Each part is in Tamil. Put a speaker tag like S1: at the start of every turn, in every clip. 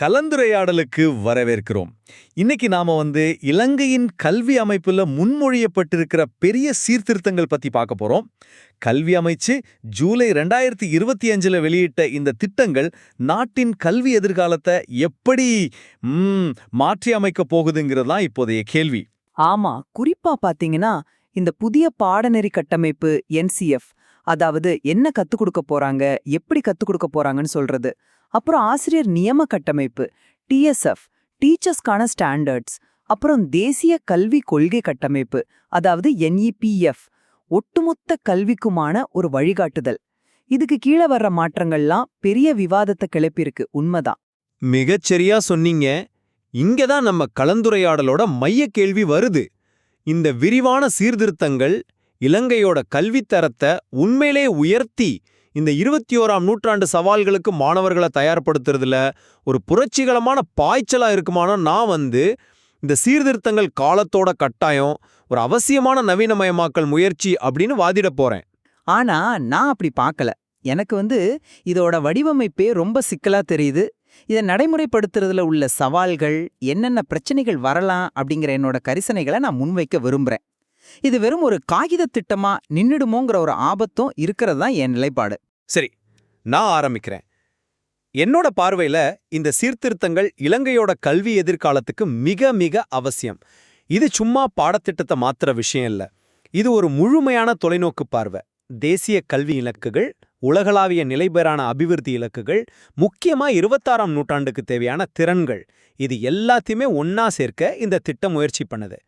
S1: கலந்துரையாடலுக்கு வரவேற்கிறோம். இன்னைக்கு நாம இலங்கையின் கல்வி அமைப்புல முன்மொழியப்பட்டிருக்கிற பெரிய சீர்திருத்தங்கள் பத்தி பார்க்க போறோம். கல்வி அமைச்சு ஜூலை 2025ல வெளியிட்ட இந்த திட்டங்கள் நாட்டின் கல்வி எதிர்காலத்தை எப்படி மாற்றி அமைக்க போகுதுங்கிறது தான் இப்போதைய கேள்வி.
S2: ஆமா, குறிப்பா பாத்தீங்கன்னா இந்த புதிய பாடநெறி கட்டமைப்பு NCF, அதாவது என்ன கத்துக் கொடுக்க போறாங்க, எப்படி கத்துக் கொடுக்க போறாங்கன்னு சொல்றது. அப்புறம் ஆசிரியர் நியம கட்டமைப்பு TSF, டீச்சர்ஸ்க்கான ஸ்டாண்டர்ட்ஸ். அப்புறம் தேசிய கல்வி கொள்கை கட்டமைப்பு, அதாவது NEPF, ஒட்டுமொத்த கல்விக்குமான ஒரு வழிகாட்டுதல். இதுக்கு கீழே வர்ற மாற்றங்கள்லாம் பெரிய விவாதத்தை கிளப்பியிருக்கு. உண்மைதான்.
S1: மிகச்சரியா சொன்னீங்க. இங்கதான் நம்ம கலந்துரையாடலோட மைய கேள்வி வருது. இந்த விரிவான சீர்திருத்தங்கள் இலங்கையோட கல்வித்தரத்தை உண்மையிலே உயர்த்தி இந்த 21ஆம் நூற்றாண்டு சவால்களுக்கு மாணவர்களை தயார்படுத்துறதுல ஒரு புரட்சிகரமான பாய்ச்சலா இருக்குமானா நான் இந்த சீர்திருத்தங்கள் காலத்தோட கட்டாயம், ஒரு அவசியமான நவீனமயமாக்கல் முயற்சி அப்படின்னு வாதிட போறேன்.
S2: ஆனா நான் அப்படி பார்க்கல. எனக்கு இதோட வடிவமைப்பே ரொம்ப சிக்கலா தெரியுது. இதை நடைமுறைப்படுத்துறதுல உள்ள சவால்கள், என்னென்ன பிரச்சனைகள் வரலாம் அப்படிங்கிற என்னோட கரிசனைகளை நான் முன்வைக்க விரும்புறேன். இது வெறும் ஒரு காகித திட்டமா நின்னுடுமோங்கிற ஒரு ஆபத்தும் இருக்கிறது தான் என் நிலைப்பாடு.
S1: சரி, நான் ஆரம்பிக்கிறேன். என்னோட பார்வையில இந்த சீர்திருத்தங்கள் இலங்கையோட கல்வி எதிர்காலத்துக்கு மிக மிக அவசியம். இது சும்மா பாடத்திட்டத்தை மாத்துற விஷயம் இல்ல. இது ஒரு முழுமையான தொலைநோக்கு பார்வை. தேசிய கல்வி இலக்குகள், உலகளாவிய நிலைபெறான அபிவிருத்தி இலக்குகள், முக்கியமா 26ஆம் நூற்றாண்டுக்கு தேவையான திறன்கள், இது எல்லாத்தையுமே ஒன்னா சேர்க்க இந்த திட்டம் முயற்சி பண்ணுது.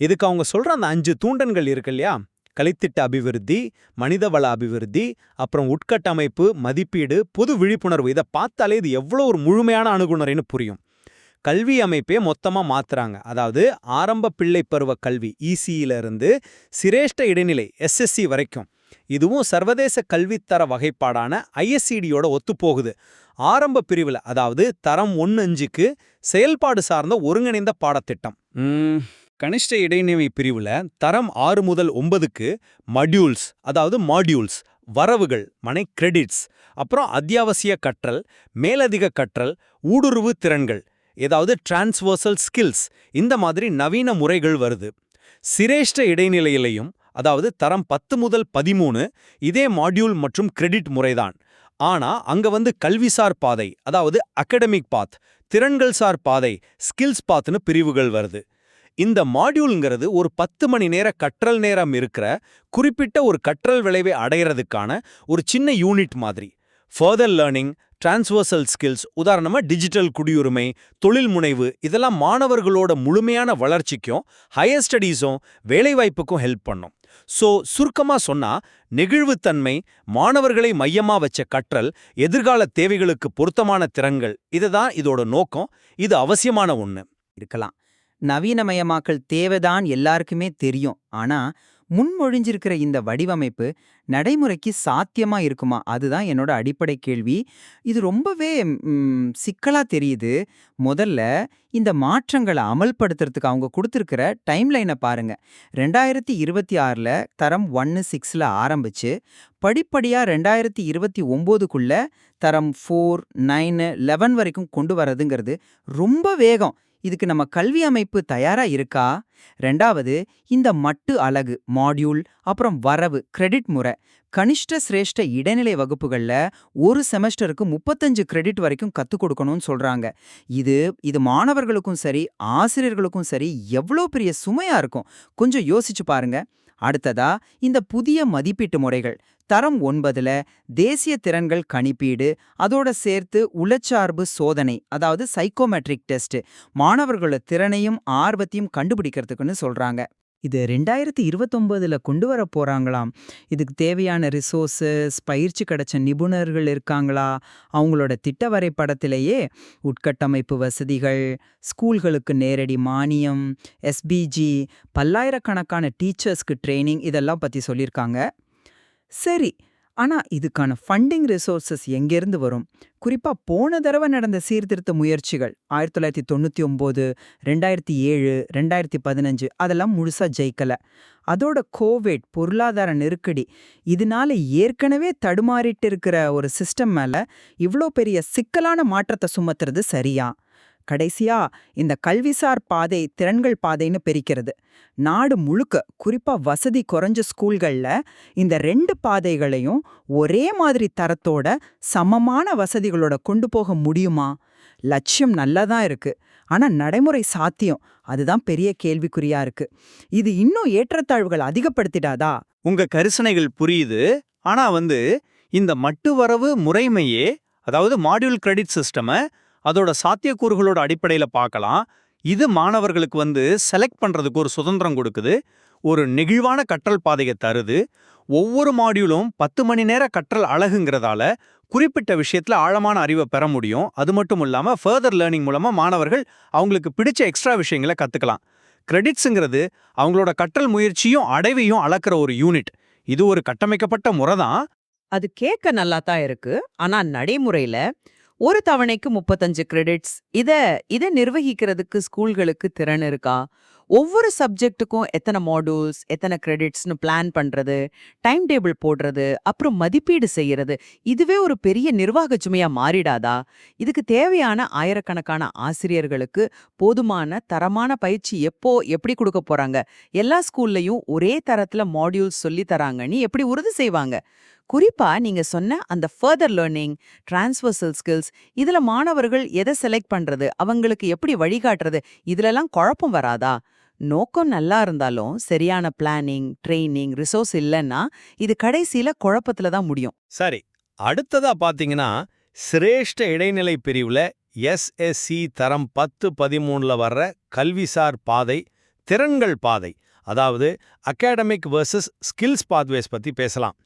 S1: இதுக்கு அவங்க சொல்ற அந்த 5 தூண்டன்கள் இருக்கு இல்லையா, கலித்திட்ட அபிவிருத்தி, மனிதவள அபிவிருத்தி, அப்புறம் உட்கட்டமைப்பு, மதிப்பீடு, பொது விழிப்புணர்வு, இதை பார்த்தாலே இது எவ்வளோ ஒரு முழுமையான அணுகுமுறைன்னு புரியும். கல்வி அமைப்பே மொத்தமா மாத்துறாங்க. அதாவது ஆரம்ப பிள்ளை பருவ கல்வி ECEல இருந்து சிரேஷ்ட இடைநிலை SSC வரைக்கும். இதுவும் சர்வதேச கல்வித்தர வகைப்பாடான ISCDயோட ஒத்துப்போகுது. ஆரம்ப பிரிவுல, அதாவது தரம் 1-5க்கு செயல்பாடு சார்ந்த ஒருங்கிணைந்த பாடத்திட்டம். கனிஷ்ட இடைநிலை பிரிவுல தரம் 6 முதல் 9க்கு மடியூல்ஸ், அதாவது மாடியூல்ஸ், வரவுகள், கிரெடிட்ஸ், அப்புறம் அத்தியாவசிய கற்றல், மேலதிக கற்றல், ஊடுருவு திறன்கள், ஏதாவது டிரான்ஸ்வர்சல் ஸ்கில்ஸ், இந்த மாதிரி நவீன முறைகள் வருது. சிரேஷ்ட இடைநிலையிலையும், அதாவது தரம் 10 முதல் 13, இதே மாடியூல் மற்றும் கிரெடிட் முறைதான். ஆனா அங்க கல்விசார் பாதை, அதாவது அகடமிக் பாத், திறன்கள் சார் பாதை, ஸ்கில்ஸ் பாத்னு பிரிவுகள் வருது. இந்த மாடியூல்ங்கிறது ஒரு 10 மணி நேர கற்றல் நேரம் இருக்கிற குறிப்பிட்ட ஒரு கற்றல் விளைவை அடையிறதுக்கான ஒரு சின்ன யூனிட் மாதிரி. ஃபர்தர் லேர்னிங், டிரான்ஸ்வர்சல் ஸ்கில்ஸ், உதாரணமா டிஜிட்டல் குடியுரிமை, தொழில் முனைவு, இதெல்லாம் மாணவர்களோட முழுமையான வளர்ச்சிக்கும் ஹையர் ஸ்டடீஸும் வேலைவாய்ப்புக்கும் ஹெல்ப் பண்ணும். சுருக்கமா சொன்னா, நெகிழ்வுத்தன்மை, மாணவர்களை மையமா வச்ச கற்றல், எதிர்கால தேவைகளுக்கு பொருத்தமான திறன்கள், இதுதான் இதோட நோக்கம். இது அவசியமான ஒண்ணு.
S2: இருக்கலாம். நவீனமயமாக்கல் தேவைதான் எல்லாருக்குமே தெரியும். ஆனா முன்மொழிஞ்சிருக்கிற இந்த வடிவமைப்பு நடைமுறைக்கு சாத்தியமா இருக்குமா? அதுதான் என்னோட அடிப்படை கேள்வி. இது ரொம்பவே சிக்கலா தெரியுது. முதல்ல இந்த மாற்றங்களை அமல்படுத்துறதுக்கு அவங்க கொடுத்திருக்கிற டைம்லைனை பாருங்க. 2026ல தரம் 1-6ல ஆரம்பிச்சு படிப்படியா 2029க்குள்ள தரம் 4, 9, 11 வரைக்கும் கொண்டு வரதுங்கிறது ரொம்ப வேகம். இதுக்கு நம்ம கல்வி அமைப்பு தயாரா இருக்கா? ரெண்டாவது, இந்த மட்டு அலகு மாடியூல், அப்புறம் வரவு கிரெடிட் முறை, கனிஷ்ட சிரேஷ்ட இடைநிலை வகுப்புகள்ல ஒரு செமஸ்டருக்கு 35 கிரெடிட் வரைக்கும் கத்துக் கொடுக்கணும்னு சொல்றாங்க. இது மாணவர்களுக்கும் சரி, ஆசிரியர்களுக்கும் சரி எவ்வளோ பெரிய சுமையா இருக்கும். கொஞ்சம் யோசிச்சு பாருங்க. அடுத்ததா, இந்த புதிய மதிப்பீட்டு முறைகள். தரம் 9ல தேசிய திறன்கள் கணிப்பீடு, அதோட சேர்த்து உளச்சார்பு சோதனை, அதாவது சைக்கோமெட்ரிக் டெஸ்ட், மாணவர்களோட திறனையும் ஆர்வத்தையும் கண்டுபிடிக்கிறதுக்குன்னு சொல்றாங்க. இது 2029ல கொண்டு வர போறாங்களாம். இதுக்கு தேவையான ரிசோர்சஸ், பயிற்சி கிடைச்ச நிபுணர்கள் இருக்காங்களா? அவங்களோட திட்ட வரைபடத்திலேயே உட்கட்டமைப்பு வசதிகள், ஸ்கூல்களுக்கு நேரடி மானியம், SBG, பல்லாயிரக்கணக்கான டீச்சர்ஸ்க்கு ட்ரைனிங், இதெல்லாம் பத்தி சொல்லியிருக்காங்க. சரி, ஆனா இதுக்கான ஃபண்டிங் ரிசோர்சஸ் எங்கேருந்து வரும்? குறிப்பா போன தடவை நடந்த சீர்திருத்த முயற்சிகள் 1999, 2007, 2015 அதெல்லாம் முழுசா ஜெயிக்கல. அதோட கோவிட், பொருளாதார நெருக்கடி இதனால ஏற்கனவே தடுமாறிட்டு இருக்கிற ஒரு சிஸ்டம் மேல இவ்ளோ பெரிய சிக்கலான மாற்றத்தை சுமத்துறது சரியா? கடைசியா இந்த கல்விசார் பாதை திறன்கள் பாதைன்னு பிரிக்கிறது. நாடு முழுக்க குறிப்பா வசதி குறைஞ்ச ஸ்கூல்கள்ல இந்த 2 பாதைகளையும் ஒரே மாதிரி தரத்தோட சமமான வசதிகளோட கொண்டு போக முடியுமா? லட்சியம் நல்லாதான் இருக்கு. ஆனா நடைமுறை சாத்தியம் அதுதான் பெரிய கேள்விக்குறியா இருக்கு. இது இன்னும் ஏற்றத்தாழ்வுகள் அதிகப்படுத்திடாதா?
S3: உங்க கரிசனைகள் புரியுது. ஆனா இந்த மட்டுவரவு முறைமையே, அதாவது மாடியூல் கிரெடிட் சிஸ்டம அதோட சாத்தியக்கூறுகளோட அடிப்படையில பார்க்கலாம். இது மாணவர்களுக்கு செலக்ட் பண்றதுக்கு ஒரு சுதந்திரம் கொடுக்குது. ஒரு நெகிழ்வான கற்றல் பாதையை தருது. ஒவ்வொரு மாடியூலும் 10 மணி நேர கற்றல் அழகுங்கிறதால குறிப்பிட்ட விஷயத்துல ஆழமான அறிவை பெற முடியும். அது மட்டும் இல்லாம ஃபர்தர் லேர்னிங் மூலமா மாணவர்கள் அவங்களுக்கு பிடிச்ச எக்ஸ்ட்ரா விஷயங்களை கத்துக்கலாம். கிரெடிட்ஸுங்கிறது அவங்களோட கற்றல் முயற்சியும் அடைவையும் அளக்குற ஒரு யூனிட். இது ஒரு கட்டமைக்கப்பட்ட முறை தான்.
S4: அது கேட்க நல்லா தான் இருக்கு. ஆனா நடைமுறையில ஒரு தவணைக்கு 35 கிரெடிட்ஸ் இத நிர்வகிக்கிறதுக்கு ஸ்கூல்களுக்கு திறன் இருக்கா? ஒவ்வொரு சப்ஜெக்ட்டுக்கும் எத்தனை மாடியூல்ஸ், எத்தனை கிரெடிட்ஸ்னு பிளான் பண்றது, டைம் டேபிள் போடுறது, அப்புறம் மதிப்பீடு செய்யறது, இதுவே ஒரு பெரிய நிர்வாக சுமையா மாறிடாதா? இதுக்கு தேவையான ஆயிரக்கணக்கான ஆசிரியர்களுக்கு போதுமான தரமான பயிற்சி எப்படி கொடுக்க போறாங்க? எல்லா ஸ்கூல்லையும் ஒரே தரத்துல மாடியூல்ஸ் சொல்லி தராங்கன்னு எப்படி உறுதி செய்வாங்க? குறிப்பா நீங்க சொன்ன அந்த ஃபர்தர் லேர்னிங், டிரான்ஸ்வர்சல் ஸ்கில்ஸ், இதுல மாணவர்கள் எதை செலக்ட் பண்றது, அவங்களுக்கு எப்படி வழிகாட்டுறது, இதுலலாம் குழப்பம் வராதா? நோக்கம் நல்லா இருந்தாலும் சரியான பிளானிங், ட்ரெய்னிங், ரிசோர்ஸ் இல்லைன்னா இது கடைசியில குழப்பத்துல தான் முடியும்.
S1: சரி, அடுத்ததா பாத்தீங்கன்னா சிரேஷ்ட இடைநிலை பிரிவுல எஸ்எஸ்சி தரம் 10-13ல வர்ற கல்விசார் பாதை, திறன்கள் பாதை, அதாவது அகாடமிக் வெர்சஸ் ஸ்கில்ஸ் பாத்வேஸ் பத்தி பேசலாம்.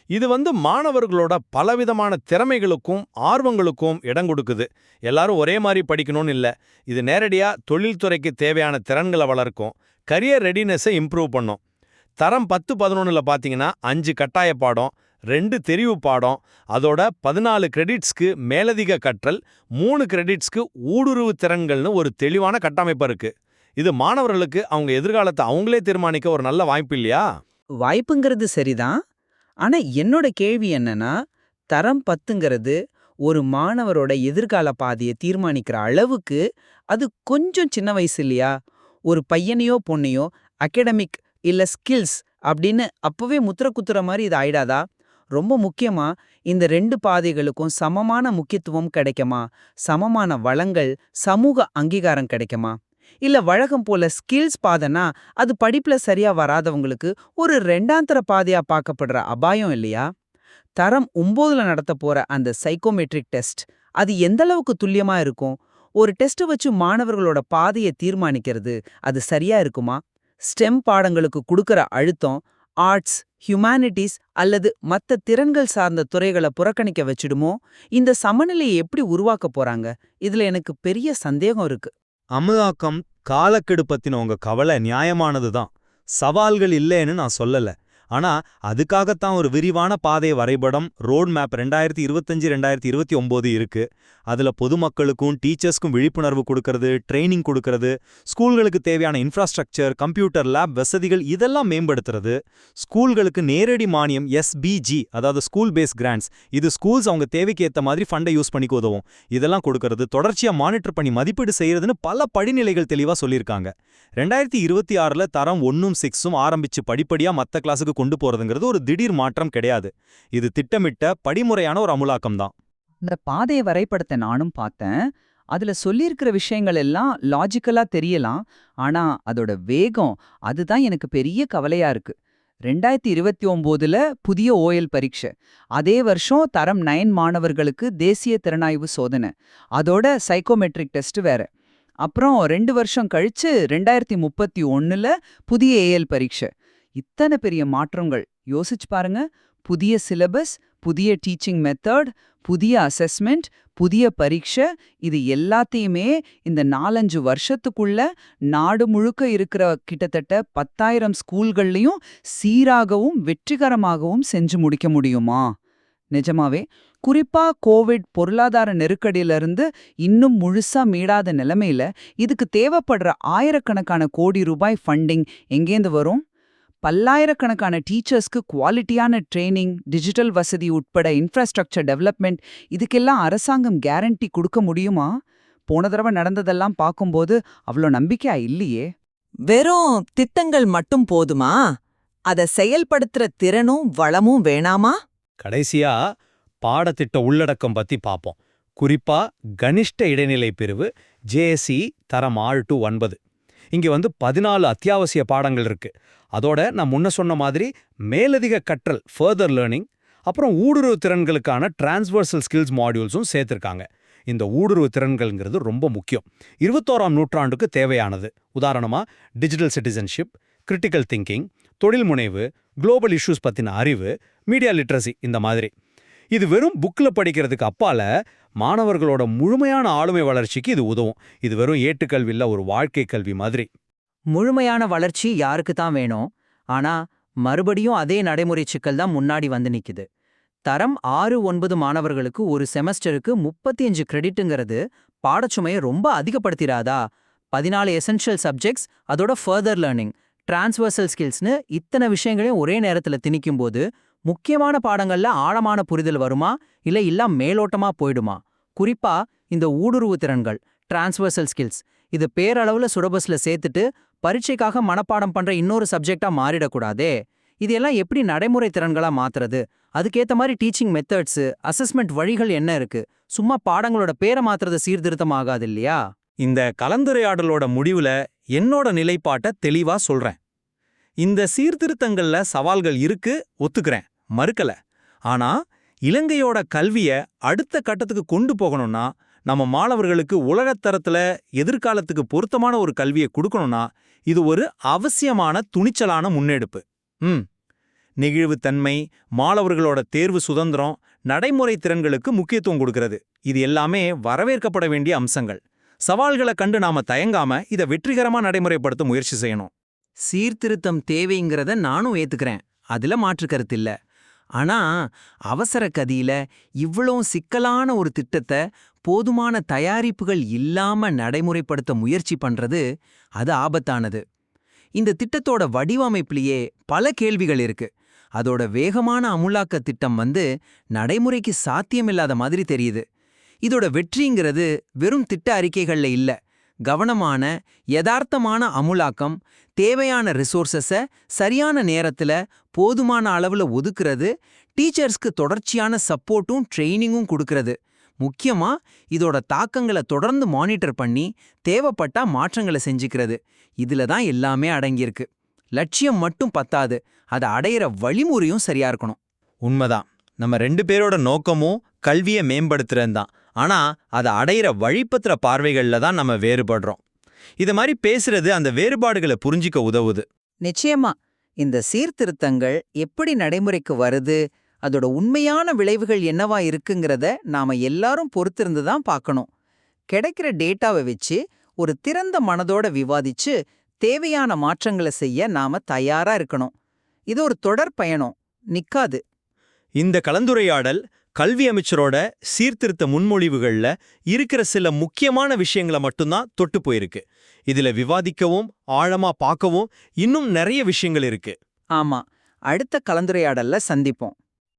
S1: இது மாணவர்களோட பலவிதமான திறமைகளுக்கும் ஆர்வங்களுக்கும் இடம் கொடுக்குது. எல்லாரும் ஒரே மாதிரி படிக்கணும்னு இல்ல. இது நேரடியா தொழில்துறைக்கு தேவையான திறன்களை வளர்க்கும், கரியர் ரெடினஸை இம்ப்ரூவ் பண்ணும். தரம் 10-11ல பாத்தீங்கன்னா 5 கட்டாய பாடம், 2 தெரிவு பாடம், அதோட 14 கிரெடிட்ஸ்க்கு மேலதிக கற்றல், 3 கிரெடிட்ஸ்க்கு ஊடுருவு திறன்கள்னு ஒரு தெளிவான கட்டமைப்பு இருக்கு. இது மாணவர்களுக்கு அவங்க எதிர்காலத்தை அவங்களே தீர்மானிக்க ஒரு நல்ல வாய்ப்பு இல்லையா?
S2: வாய்ப்புங்கிறது சரிதான். ஆனா என்னோட கேள்வி என்னன்னா, தரம் 10ங்கிறது ஒரு மாணவரோட எதிர்கால பாதையை தீர்மானிக்கிற அளவுக்கு அது கொஞ்சம் சின்ன வயசு இல்லையா? ஒரு பையனையோ பொண்ணையோ அகாடமிக் இல்ல ஸ்கில்ஸ் அப்படின்னு அப்பவே முத்திர குத்துற மாதிரி இது ஆயிடாதா? ரொம்ப முக்கியமா இந்த 2 பாதைகளுக்கும் சமமான முக்கியத்துவம் கிடைக்குமா? சமமான வளங்கள், சமூக அங்கீகாரம் கிடைக்குமா? இல்ல வழக்கம் போல ஸ்கில்ஸ் பாதைனா அது படிப்புல சரியா வராதவங்களுக்கு ஒரு 2ஆந்தர பாதையா பார்க்கப்படுற அபாயம் இல்லையா? தரம் 9ல நடத்த போற அந்த சைக்கோமெட்ரிக் டெஸ்ட் அது எந்த அளவுக்கு துல்லியமா இருக்கும்? ஒரு டெஸ்ட் வச்சு மாணவர்களோட பாதையை தீர்மானிக்கிறது அது சரியா இருக்குமா? ஸ்டெம் பாடங்களுக்கு கொடுக்கற அழுத்தம் ஆர்ட்ஸ், ஹியூமானிட்டிஸ் அல்லது மத்த திறன்கள் சார்ந்த துறைகளை புறக்கணிக்க வச்சிடுமோ? இந்த சமநிலையை எப்படி உருவாக்க போறாங்க? இதுல எனக்கு பெரிய சந்தேகம் இருக்கு.
S3: அமுதாக்கம், காலக்கெடு பத்தின உங்க கவலை நியாயமானது தான். சவால்கள் இல்லைன்னு நான் சொல்லல. ஆனா அதுக்காகத்தான் ஒரு விரிவான பாதை வரைபடம் ரோட் மேப் 2025-2029 இருக்கு. அதுல பொதுமக்களுக்கும் டீச்சர்ஸ்க்கும் விழிப்புணர்வு கொடுக்கறது, ட்ரைனிங் கொடுக்கறது, ஸ்கூல்களுக்கு தேவையான இன்ஃப்ராஸ்ட்ரக்சர், கம்ப்யூட்டர் லேப் வசதிகள் இதெல்லாம் மேம்படுத்துறது, ஸ்கூல்களுக்கு நேரடி மானியம் SBG, அதாவது ஸ்கூல் பேஸ் கிராண்ட்ஸ், இது ஸ்கூல்ஸ் அவங்க தேவைக்கு ஏத்த மாதிரி ஃபண்டை யூஸ் பண்ணிக்க உதவும். இதெல்லாம் கொடுக்கறது, தொடர்ச்சியா மானிட்டர் பண்ணி மதிப்பீடு செய்யறதுன்னு பல படிநிலைகள் தெளிவா சொல்லியிருக்காங்க. 2026ல தரம் 1ம் 6ம் ஆரம்பிச்சு படிப்படியா மத்த கிளாஸுக்கு கொண்டு போறதுங்கிறது ஒரு திடீர் மாற்றம் கிடையாது. இது திட்டமிட்ட படிமுறையான ஒரு அமுலாக்கம் தான்.
S5: இந்த பாதையை வரைபடத்தை நானும் பார்த்தேன். அதுல சொல்லியிருக்கிற விஷயங்கள் எல்லாம் லாஜிக்கலா தெரியலாம். ஆனா அதோட வேகம் அதுதான் எனக்கு பெரிய கவலையா இருக்கு. 2029ல புதிய OL பரீட்சை, அதே வருஷம் தரம் 9 மாணவர்களுக்கு தேசிய திறனாய்வு சோதனை, அதோட சைக்கோமெட்ரிக் டெஸ்ட் வேற. அப்புறம் 2 வருஷம் கழிச்சு 2031ல புதிய AL பரீட்சை. இத்தனை பெரிய மாற்றங்கள் யோசிச்சு பாருங்க. புதிய சிலபஸ், புதிய டீச்சிங் மெத்தட், புதிய அசஸ்மெண்ட், புதிய பரீட்சை, இது எல்லாத்தையுமே இந்த 4-5 வருஷத்துக்குள்ள நாடு முழுக்க இருக்கிற கிட்டத்தட்ட 10,000 ஸ்கூல்கள்லயும் சீராகவும் வெற்றிகரமாகவும் செஞ்சு முடிக்க முடியுமா? நிஜமாவே, குறிப்பா கோவிட் பொருளாதார நெருக்கடியிலிருந்து இன்னும் முழுசா மீளாத நிலைமையில இதுக்கு தேவைப்படுற ஆயிரக்கணக்கான கோடி ரூபாய் ஃபண்டிங் எங்கேந்து வரும்? பல்லாயிரக்கணக்கான டீச்சர்ஸ்க்கு குவாலிட்டியான ட்ரெய்னிங், டிஜிட்டல் வசதி உட்பட இன்ஃப்ராஸ்ட்ரக்சர் டெவலப்மெண்ட், இதுக்கெல்லாம் அரசாங்கம் கேரண்டி கொடுக்க முடியுமா? போன தடவை நடந்ததெல்லாம் பார்க்கும்போது அவ்வளோ நம்பிக்கையா இல்லையே.
S6: வெறும் திட்டங்கள் மட்டும் போதுமா? அத செயல்படுத்துற திறனும் வளமும் வேணாமா?
S1: கடைசியா பாடத்திட்ட உள்ளடக்கம் பத்தி பாப்போம். குறிப்பா கனிஷ்ட இடைநிலை பிரிவு JSE தரம் 6 to 9. இங்க 14 அத்தியாவசிய பாடங்கள் இருக்கு. அதோட நான் முன்ன சொன்ன மாதிரி மேலதிக கற்றல் ஃபர்தர் லேர்னிங், அப்புறம் ஊடுருவு திறன்களுக்கான டிரான்ஸ்வர்சல் ஸ்கில்ஸ் மாடியூல்ஸும் சேர்த்திருக்காங்க. இந்த ஊடுருவு திறன்கள்ங்கிறது ரொம்ப முக்கியம். 21ஆம் நூற்றாண்டுக்கு தேவையானது. உதாரணமா டிஜிட்டல் சிட்டிசன்ஷிப், கிரிட்டிக்கல் திங்கிங், தொழில் முனைவு, குளோபல் இஷ்யூஸ் பத்தின அறிவு, மீடியா லிட்ரஸி, இந்த மாதிரி. இது வெறும் புக்கில் படிக்கிறதுக்கு அப்பால மாணவர்களோட முழுமையான ஆளுமை வளர்ச்சிக்கு இது உதவும். இது வெறும் ஏட்டுக்கல்வி இல்ல, ஒரு வாழ்க்கை கல்வி மாதிரி.
S2: முழுமையான வளர்ச்சி யாருக்கு தான் வேணும்? ஆனா மறுபடியும் அதே நடைமுறை சிக்கல் தான் முன்னாடி வந்து நிக்குது. தரம் 6-9 மாணவர்களுக்கு ஒரு செமஸ்டருக்கு 35 கிரெடிட்டுங்கிறது பாடச்சுமையை ரொம்ப அதிகப்படுத்திடாதா? 14 எசென்ஷியல் சப்ஜெக்ட்ஸ், அதோட ஃபர்தர் லேர்னிங், டிரான்ஸ்வர்சல் ஸ்கில்ஸ்னு இத்தனை விஷயங்களையும் ஒரே நேரத்துல திணிக்கும்போது முக்கியமான பாடங்கள்ல ஆழமான புரிதல் வருமா, இல்ல மேலோட்டமா போயிடுமா? குறிப்பா இந்த ஊடுருவு திறன்கள், டிரான்ஸ்வர்சல் ஸ்கில்ஸ், இது பேரளவுல சிலபஸ்ல சேர்த்துட்டு பரீட்சைக்காக மனப்பாடம் பண்ற இன்னொரு சப்ஜெக்டா மாறிடக்கூடாதே. இதெல்லாம் எப்படி நடைமுறை திறன்களா மாத்துறது? அதுக்கேத்த மாதிரி டீச்சிங் மெத்தட்ஸ், அசஸ்மெண்ட் வழிகள் என்ன இருக்கு? சும்மா பாடங்களோட பேரை மாத்துறது சீர்திருத்தம் ஆகாது இல்லையா?
S3: இந்த கலந்துரையாடலோட முடிவுல என்னோட நிலைப்பாட்ட தெளிவா சொல்றேன். இந்த சீர்திருத்தங்கள்ல சவால்கள் இருக்கு, ஒத்துக்கிறேன், மறுக்கல. ஆனா இலங்கையோட கல்விய அடுத்த கட்டத்துக்கு கொண்டு போகணும்னா, நம்ம மாணவர்களுக்கு உலகத்தரத்துல எதிர்காலத்துக்கு பொருத்தமான ஒரு கல்வியை கொடுக்கணும்னா, இது ஒரு அவசியமான துணிச்சலான முன்னெடுப்பு. நெகிழ்வுத்தன்மை, மாணவர்களோட தேர்வு சுதந்திரம், நடைமுறை திறன்களுக்கு முக்கியத்துவம் கொடுக்கிறது. இது எல்லாமே வரவேற்கப்பட வேண்டிய அம்சங்கள். சவால்களை கண்டு நாம தயங்காம இதை வெற்றிகரமா நடைமுறைப்படுத்த முயற்சி செய்யணும்.
S2: சீர்திருத்தம் தேவைங்கிறத நானும் ஏத்துக்கிறேன், அதுல மாற்று கருத்தில்ல. ஆனா அவசர கதியில இவ்வளோ சிக்கலான ஒரு திட்டத்தை போதுமான தயாரிப்புகள் இல்லாம நடைமுறைப்படுத்த முயற்சி பண்றது அது ஆபத்தானது. இந்த திட்டத்தோட வடிவமைப்பிலேயே பல கேள்விகள் இருக்கு. அதோட வேகமான அமுலாக்க திட்டம் நடைமுறைக்கு சாத்தியமில்லாத மாதிரி தெரியுது. இதோட வெற்றிங்கிறது வெறும் திட்ட அறிக்கைகள்ல இல்ல, கவனமான யதார்த்தமான அமுலாக்கம், தேவையான ரிசோர்ஸஸை சரியான நேரத்துல போதுமான அளவுல ஒதுக்குறது, டீச்சர்ஸ்க்கு தொடர்ச்சியான சப்போர்ட்டும் ட்ரெய்னிங்கும் கொடுக்கறது. முக்கியமா இதோட தாக்கங்களை தொடர்ந்து மானிட்டர் பண்ணி தேவைப்பட்டா மாற்றங்களை செஞ்சுக்கிறது. இதுல தான் எல்லாமே அடங்கியிருக்கு. லட்சியம் மட்டும் பத்தாது, அதை அடையிற வழிமுறையும் சரியா இருக்கணும்.
S3: உண்மைதான். நம்ம 2 பேரோட நோக்கமும் கல்வியை மேம்படுத்துறது தான். ஆனா அதை அடையிற வழிபத்திர பார்வைகள்ல தான் நம்ம வேறுபடுறோம். இது மாதிரி பேசுறது அந்த வேறுபாடுகளை புரிஞ்சிக்க உதவுது.
S6: நிச்சயமா இந்த சீர்திருத்தங்கள் எப்படி நடைமுறைக்கு வருது, அதோட உண்மையான விளைவுகள் என்னவா இருக்குங்கிறத நாம எல்லாரும் பொறுத்திருந்து தான் பார்க்கணும். கிடைக்கிற டேட்டாவை வச்சு ஒரு திறந்த மனதோட விவாதிச்சு தேவையான மாற்றங்களை செய்ய நாம தயாரா இருக்கணும். இது ஒரு தொடர் பயணம், நிக்காது.
S3: இந்த கலந்துரையாடல் கல்வி அமைச்சரோட சீர்திருத்த முன்மொழிவுகள்ல இருக்கிற சில முக்கியமான விஷயங்களை மட்டும்தான் தொட்டு போயிருக்கு. இதுல விவாதிக்கவும் ஆழமா பார்க்கவும் இன்னும் நிறைய விஷயங்கள் இருக்கு.
S6: ஆமா, அடுத்த கலந்துரையாடல்ல சந்திப்போம்.